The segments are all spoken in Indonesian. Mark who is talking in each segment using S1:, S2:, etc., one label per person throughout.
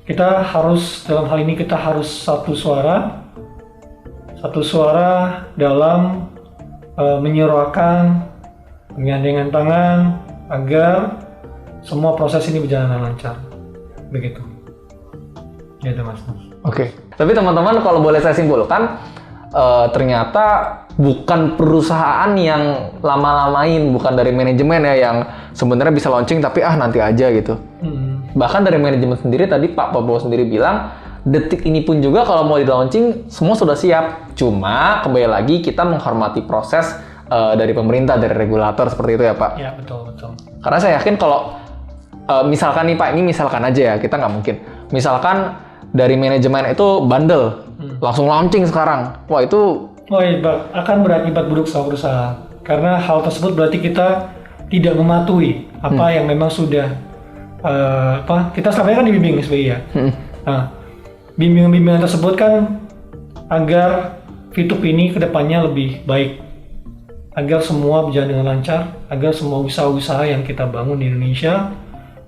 S1: kita harus, dalam hal ini kita harus satu suara dalam menyuarakan pengandengan tangan agar semua proses ini berjalan dengan lancar. Begitu. Gitu Mas.
S2: Oke. Tapi teman-teman kalau boleh saya simpulkan, ternyata bukan perusahaan yang lama-lamain, bukan dari manajemen ya yang sebenarnya bisa launching tapi nanti aja gitu. Bahkan dari manajemen sendiri tadi Pak Prabowo sendiri bilang, detik ini pun juga kalau mau di launching semua sudah siap. Cuma kembali lagi kita menghormati proses dari pemerintah, dari regulator seperti itu ya Pak.
S1: Ya betul.
S2: Karena saya yakin kalau misalkan nih Pak, ini misalkan aja ya, kita nggak mungkin. Misalkan dari manajemen itu bandel, langsung launching sekarang. Wah itu
S1: akan berakibat buruk sama perusahaan. Karena hal tersebut berarti kita tidak mematuhi apa yang memang sudah kita selama ini kan dibimbing SBI ya. Nah, bimbingan tersebut kan agar Fitup ini kedepannya lebih baik, agar semua berjalan dengan lancar, agar semua usaha-usaha yang kita bangun di Indonesia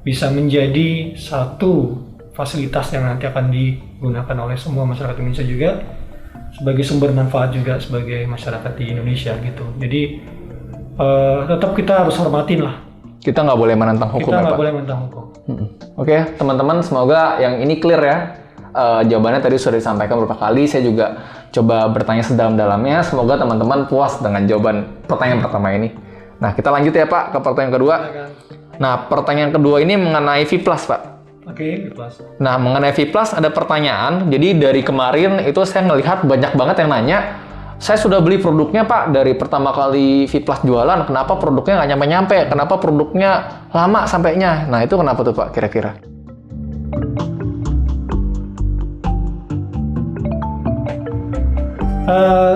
S1: bisa menjadi satu fasilitas yang nanti akan digunakan oleh semua masyarakat Indonesia juga, sebagai sumber manfaat juga sebagai masyarakat di Indonesia gitu. Jadi tetap kita harus hormatin lah.
S2: Kita nggak boleh menentang hukum.
S1: Kita nggak boleh menentang hukum.
S2: Oke, teman-teman, semoga yang ini clear ya. Jawabannya tadi sudah disampaikan beberapa kali. Saya juga coba bertanya sedalam-dalamnya. Semoga teman-teman puas dengan jawaban pertanyaan pertama ini. Nah, kita lanjut ya Pak ke pertanyaan kedua. Nah, pertanyaan kedua ini mengenai V+, Pak.
S1: Oke, V+.
S2: Nah, mengenai V+, ada pertanyaan. Jadi dari kemarin itu saya ngelihat banyak banget yang nanya, saya sudah beli produknya Pak dari pertama kali V+ jualan, kenapa produknya nggak nyampe-nyampe? Kenapa produknya lama sampainya? Nah, itu kenapa tuh Pak kira-kira?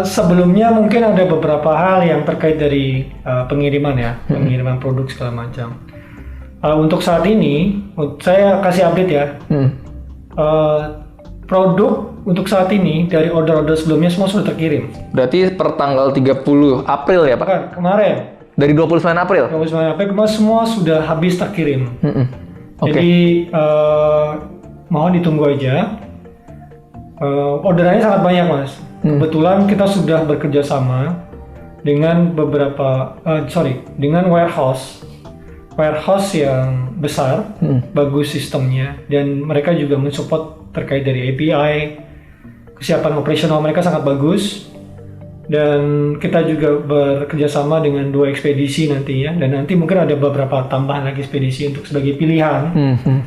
S1: Sebelumnya mungkin ada beberapa hal yang terkait dari pengiriman ya, pengiriman produk segala macam. Untuk saat ini, saya kasih update ya. Produk untuk saat ini dari order-order sebelumnya semua sudah terkirim.
S2: Berarti per tanggal 30 April ya Pak?
S1: Bukan, kemarin.
S2: Dari 29 April?
S1: 29 April kemarin semua sudah habis terkirim. Jadi mohon ditunggu aja. Orderannya sangat banyak Mas. Kebetulan kita sudah bekerja sama dengan dengan warehouse yang besar, bagus sistemnya, dan mereka juga mensupport terkait dari API, kesiapan operasional mereka sangat bagus, dan kita juga bekerja sama dengan 2 ekspedisi nantinya, dan nanti mungkin ada beberapa tambahan lagi ekspedisi untuk sebagai pilihan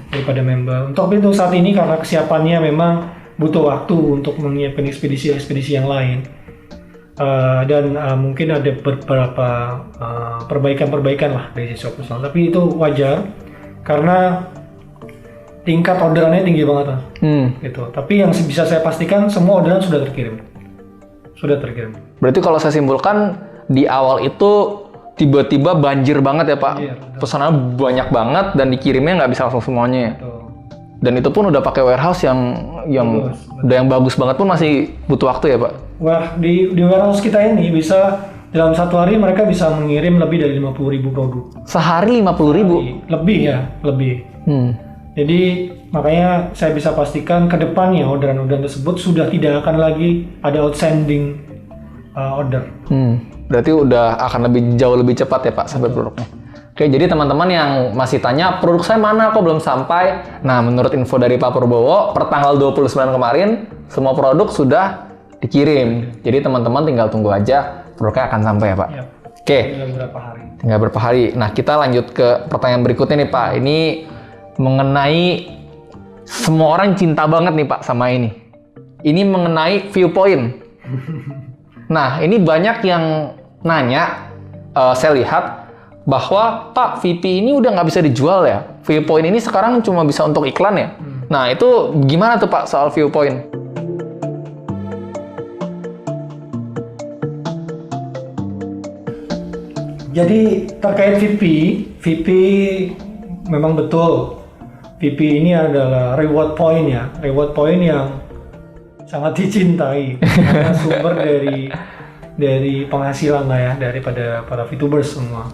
S1: daripada member. Untuk saat ini karena kesiapannya memang butuh waktu untuk menyiapkan ekspedisi yang lain, dan mungkin ada beberapa perbaikan lah dari sisi operasional, tapi itu wajar karena tingkat orderannya tinggi banget gitu. Tapi yang bisa saya pastikan semua orderan sudah terkirim. Berarti
S2: kalau saya simpulkan di awal itu tiba-tiba banjir banget ya Pak.
S1: Iya,
S2: pesanan banyak banget dan dikirimnya nggak bisa langsung semuanya.
S1: Betul.
S2: Dan itu pun udah pakai warehouse yang bagus banget pun masih butuh waktu ya Pak.
S1: Wah, di warehouse kita ini bisa dalam satu hari mereka bisa mengirim lebih dari 50.000 produk.
S2: Sehari 50.000?
S1: Lebih. Jadi makanya saya bisa pastikan ke depannya orderan-orderan tersebut sudah tidak akan lagi ada outstanding order.
S2: Berarti udah akan jauh lebih cepat ya Pak sampai produknya. Oke, jadi teman-teman yang masih tanya produk saya mana kok belum sampai? Nah, menurut info dari Pak Prabowo, per tanggal 29 kemarin semua produk sudah dikirim. Jadi teman-teman tinggal tunggu aja produknya akan sampai ya Pak.
S1: Yep.
S2: Oke.
S1: Tinggal
S2: berapa hari. Nah, kita lanjut ke pertanyaan berikutnya nih Pak. Ini mengenai semua orang cinta banget nih Pak sama ini. Ini mengenai Viewpoint. Nah, ini banyak yang nanya, saya lihat bahwa Pak, VP ini udah nggak bisa dijual ya. Viewpoint ini sekarang cuma bisa untuk iklan ya. Nah, itu gimana tuh Pak soal Viewpoint?
S1: Jadi terkait VP memang betul. VP ini adalah reward point ya. Reward point yang sangat dicintai karena sumber dari penghasilan lah ya daripada para VTubers semua.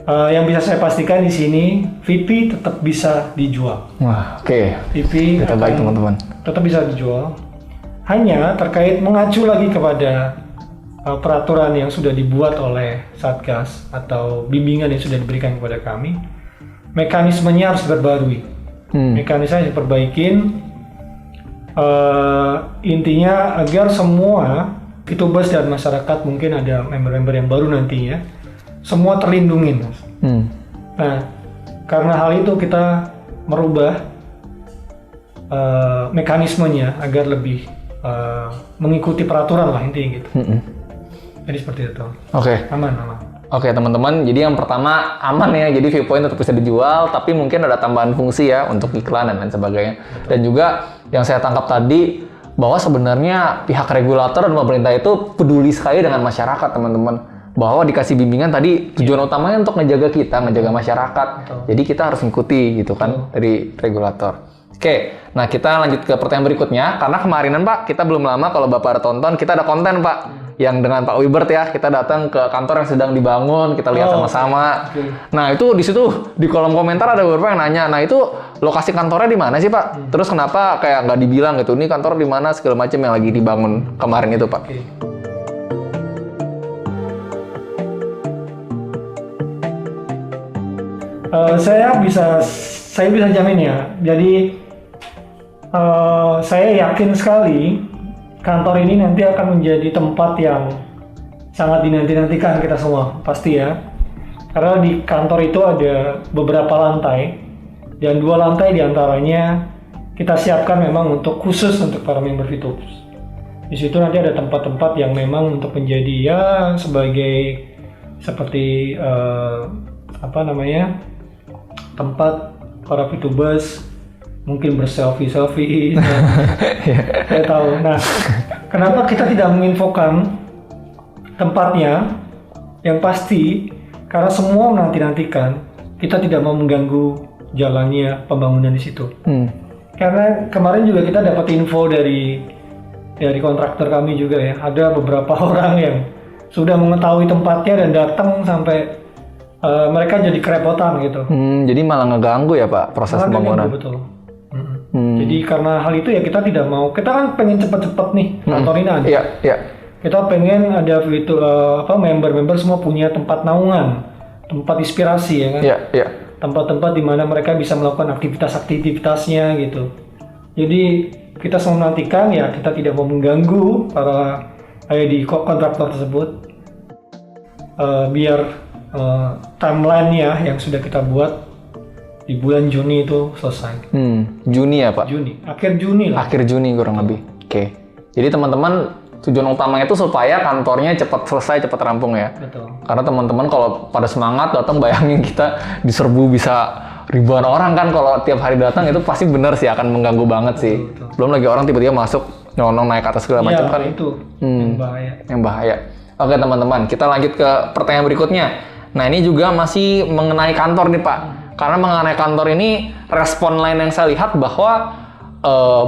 S1: Yang bisa saya pastikan di sini, VP tetap bisa dijual.
S2: Wah, oke.
S1: VP
S2: Kita baik teman-teman.
S1: Tetap bisa dijual. Hanya terkait mengacu lagi kepada peraturan yang sudah dibuat oleh Satgas atau bimbingan yang sudah diberikan kepada kami, mekanismenya harus diperbarui. Mekanismenya diperbaikin. Intinya agar semua VTubers dan masyarakat, mungkin ada member-member yang baru nantinya, semua terlindungi, Mas. Nah, karena hal itu kita merubah mekanismenya agar lebih mengikuti peraturan lah intinya gitu. Jadi seperti itu.
S2: Oke.
S1: Aman.
S2: Oke teman-teman, jadi yang pertama aman ya, jadi Viewpoint tetap bisa dijual, tapi mungkin ada tambahan fungsi ya untuk iklan dan lain sebagainya. Dan juga yang saya tangkap tadi, bahwa sebenarnya pihak regulator dan pemerintah itu peduli sekali dengan masyarakat teman-teman. Bahwa dikasih bimbingan tadi tujuan utamanya untuk ngejaga kita, ngejaga masyarakat.
S1: Betul.
S2: Jadi kita harus ngikuti gitu kan dari regulator. Oke, nah kita lanjut ke pertanyaan berikutnya. Karena kemarinan Pak, kita belum lama kalau Bapak ada tonton, kita ada konten Pak. Yang dengan Pak Wibert ya, kita datang ke kantor yang sedang dibangun, kita lihat sama-sama. Nah itu di situ di kolom komentar ada beberapa yang nanya, nah itu lokasi kantornya di mana sih Pak? Terus kenapa kayak nggak dibilang gitu, ini kantor di mana segala macam yang lagi dibangun kemarin itu Pak?
S1: Saya bisa jamin ya. Jadi saya yakin sekali kantor ini nanti akan menjadi tempat yang sangat dinanti-nantikan kita semua, pasti ya. Karena di kantor itu ada beberapa lantai, dan 2 lantai diantaranya kita siapkan memang khusus untuk para member VTubers. Di situ nanti ada tempat-tempat yang memang untuk menjadi ya sebagai seperti tempat para VTubers mungkin berselfie. Saya tahu. Nah, kenapa kita tidak menginfokan tempatnya? Yang pasti karena semua nantikan, kita tidak mau mengganggu jalannya pembangunan di situ. Karena kemarin juga kita dapat info dari kontraktor kami juga ya, ada beberapa orang yang sudah mengetahui tempatnya dan datang sampai mereka jadi kerepotan gitu.
S2: Jadi malah ngeganggu ya Pak proses pembangunan.
S1: Betul. Jadi karena hal itu ya kita tidak mau. Kita kan pengen cepet-cepet nih kantor ini ada.
S2: Iya.
S1: Kita pengen ada member-member semua punya tempat naungan, tempat inspirasi ya kan.
S2: Iya.
S1: Tempat-tempat di mana mereka bisa melakukan aktivitasnya gitu. Jadi kita semua menantikan ya, kita tidak mau mengganggu para di kontraktor tersebut. Biar timeline-nya yang sudah kita buat di bulan Juni itu selesai.
S2: Juni ya Pak?
S1: Juni, akhir Juni lah.
S2: Akhir Juni kurang lebih. Oke. Jadi teman-teman tujuan utamanya itu supaya kantornya cepat selesai, cepat rampung ya.
S1: Betul.
S2: Karena teman-teman kalau pada semangat datang, bayangin kita diserbu bisa ribuan orang kan kalau tiap hari datang, itu pasti benar sih akan mengganggu banget sih.
S1: Betul.
S2: Belum lagi orang tiba-tiba masuk nyonong naik ke atas segala macam kan.
S1: Itu yang bahaya.
S2: Oke teman-teman, kita lanjut ke pertanyaan berikutnya. Nah ini juga masih mengenai kantor nih Pak. Karena mengenai kantor ini, respon lain yang saya lihat bahwa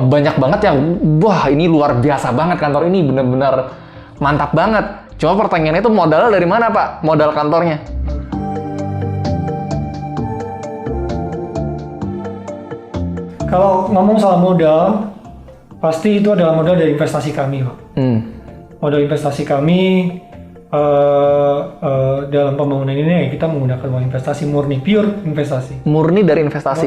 S2: banyak banget yang, wah ini luar biasa banget kantor ini, benar-benar mantap banget. Cuma pertanyaannya itu modalnya dari mana Pak? Modal kantornya?
S1: Kalau ngomong soal modal, pasti itu adalah modal dari investasi kami Pak. Modal investasi kami dalam pembangunan ini kita menggunakan uang investasi murni, pure investasi.
S2: Murni dari investasi.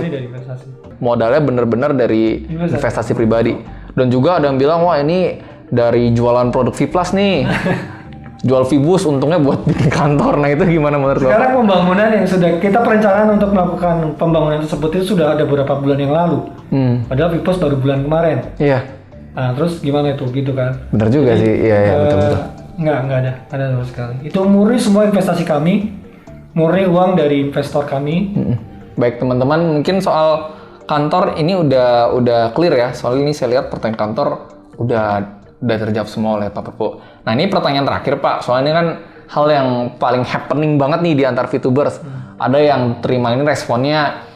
S2: Modalnya benar-benar dari investasi pribadi. Dan juga ada yang bilang, wah ini dari jualan produk V+ nih. Jual V-Bus, untungnya buat bikin kantor. Nah itu gimana menurut Bapak?
S1: Sekarang pembangunan yang sudah kita perencanaan untuk melakukan pembangunan tersebut itu sudah ada beberapa bulan yang lalu. Padahal V+ baru bulan kemarin.
S2: Iya.
S1: Nah terus gimana itu gitu kan?
S2: Bener juga sih, iya betul-betul.
S1: Nggak ada sama sekali. Itu murni semua investasi kami, murni uang dari investor kami.
S2: Baik teman-teman, mungkin soal kantor ini udah clear ya. Soal ini saya lihat pertanyaan kantor udah terjawab semua oleh Pak Perpo. Nah ini pertanyaan terakhir Pak, soalnya ini kan hal yang paling happening banget nih di antar VTubers. Ada yang terima ini responnya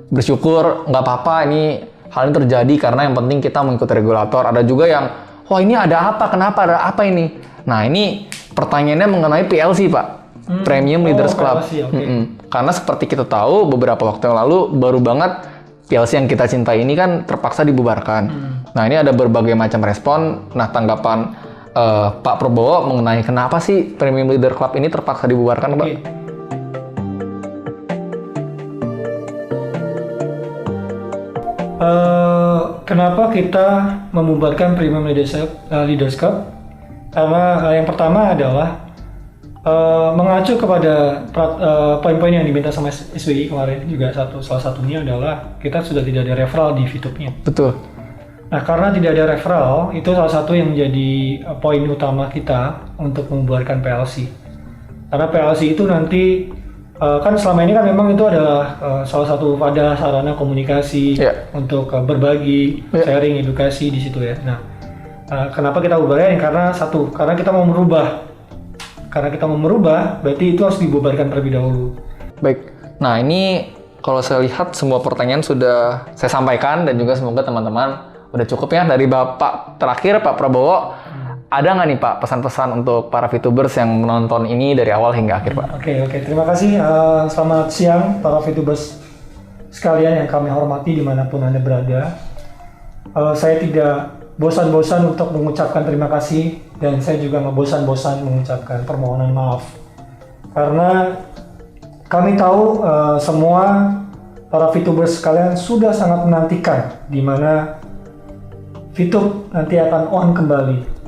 S2: bersyukur, nggak apa-apa ini hal ini terjadi karena yang penting kita mengikuti regulator. Ada juga yang, wah ini ada apa, kenapa, ada apa ini? Nah ini pertanyaannya mengenai PLC Pak. Premium Leaders Club.
S1: PLC, okay.
S2: Karena seperti kita tahu beberapa waktu yang lalu baru banget PLC yang kita cintai ini kan terpaksa dibubarkan. Nah ini ada berbagai macam respon. Nah tanggapan Pak Prabowo mengenai kenapa sih Premium Leader Club ini terpaksa dibubarkan, Pak?
S1: Kenapa kita membubarkan Premium Leaders Club? Karena yang pertama adalah mengacu kepada poin-poin yang diminta sama SBY kemarin juga salah satunya adalah kita sudah tidak ada referral di VTube-nya.
S2: Betul.
S1: Nah karena tidak ada referral itu salah satu yang menjadi poin utama kita untuk membubarkan PLC. Karena PLC itu nanti kan selama ini kan memang itu adalah salah satu pada sarana komunikasi untuk berbagi, sharing, edukasi di situ ya. Nah, kenapa kita bubarkan? Karena kita mau merubah. Karena kita mau merubah, berarti itu harus dibubarkan terlebih dahulu.
S2: Baik. Nah ini kalau saya lihat semua pertanyaan sudah saya sampaikan dan juga semoga teman-teman udah cukup ya dari Bapak terakhir Pak Prabowo. Ada nggak nih Pak pesan-pesan untuk para VTubers yang menonton ini dari awal hingga akhir Pak?
S1: Oke. Terima kasih. Selamat siang para VTubers sekalian yang kami hormati dimanapun Anda berada. Saya tidak bosan-bosan untuk mengucapkan terima kasih dan saya juga nggak bosan-bosan mengucapkan permohonan maaf. Karena kami tahu semua para VTubers sekalian sudah sangat menantikan di mana VTube nanti akan on kembali.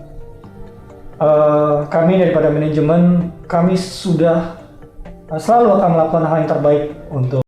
S1: Kami daripada manajemen, kami sudah selalu akan melakukan hal yang terbaik untuk